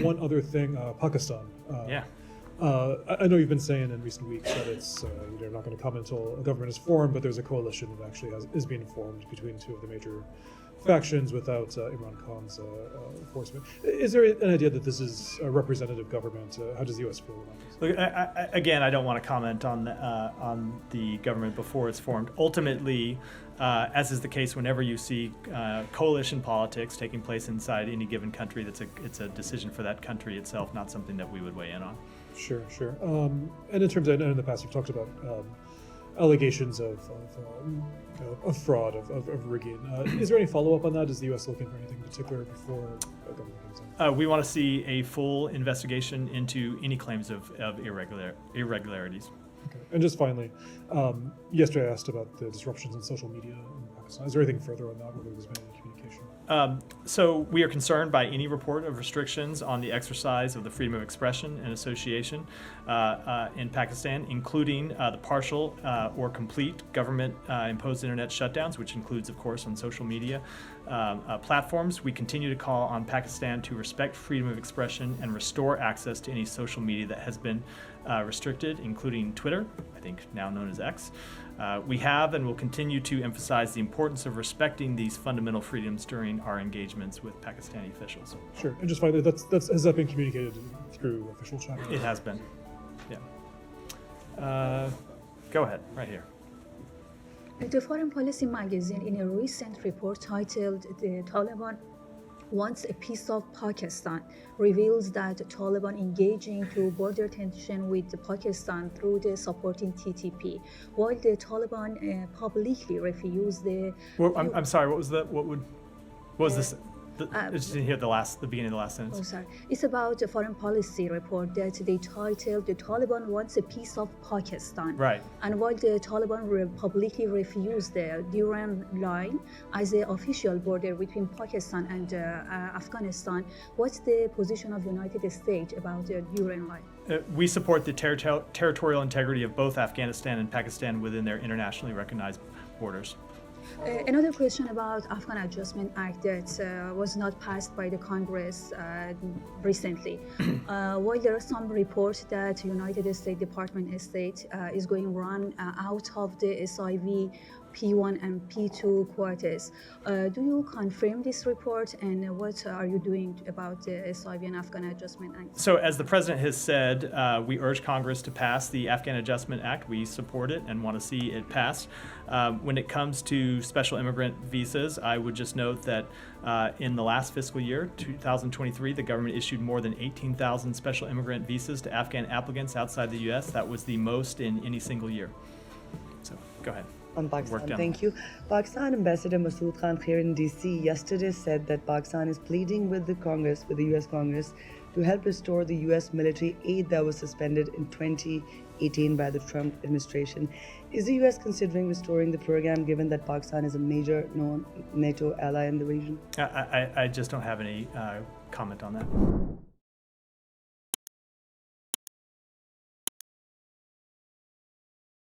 one other thing, Pakistan. Yeah. I know you've been saying in recent weeks that it's you're not going to come until a government is formed, but there's a coalition that actually is being formed between two of the major factions without Imran Khan's enforcement. Is there an idea that this is a representative government? How does the U.S. feel about this? Look, again, I don't want to comment on the government before it's formed. Ultimately, as is the case whenever you see coalition politics taking place inside any given country, it's a decision for that country itself, not something that we would weigh in on. Sure. And in terms of, I know in the past you've talked about allegations of fraud, of rigging. Is there any follow-up on that? Is the U.S. looking for anything in particular before a government comes in? We want to see a full investigation into any claims of irregularities. Okay. And just finally, yesterday I asked about the disruptions in social media in Pakistan. Is there anything further on that, whether there's been any communication? So we are concerned by any report of restrictions on the exercise of the freedom of expression and association in Pakistan, including the partial or complete government-imposed internet shutdowns, which includes, of course, on social media platforms. We continue to call on Pakistan to respect freedom of expression and restore access to any social media that has been restricted, including Twitter, I think now known as X. We have and will continue to emphasize the importance of respecting these fundamental freedoms during our engagements with Pakistani officials. Sure. And just finally, has that been communicated through official channels? It has been. Yeah. Go ahead, right here. The Foreign Policy magazine, in a recent report titled "The Taliban Wants a Piece of Pakistan," reveals that Taliban engaging to border tension with Pakistan through the supporting TTP, while the Taliban publicly refused the. Well, I'm sorry. What was that? What was this? I just didn't hear the beginning of the last sentence. Oh, sorry. It's about a foreign policy report that they titled "The Taliban Wants a Piece of Pakistan." Right. And while the Taliban publicly refused the Durand line as the official border between Pakistan and Afghanistan, what's the position of the United States about the Durand line? We support the territorial integrity of both Afghanistan and Pakistan within their internationally recognized borders. Another question about Afghan Adjustment Act that was not passed by the Congress recently. While there are some reports that United States Department of State is going to run out of the SIV P1 and P2 quotas. Do you confirm this report, and what are you doing about the SIV and Afghan Adjustment Act? So as the President has said, we urge Congress to pass the Afghan Adjustment Act. We support it and want to see it passed. When it comes to special immigrant visas, I would just note that in the last fiscal year, 2023, the government issued more than 18,000 special immigrant visas to Afghan applicants outside the U.S. That was the most in any single year. So go ahead. On Pakistan. Thank you. Pakistan Ambassador Masood Khan here in DC yesterday said that Pakistan is pleading with the US Congress, to help restore the US military aid that was suspended in 2018 by the Trump administration. Is the US considering restoring the program, given that Pakistan is a major known NATO ally in the region? I just don't have any comment on that.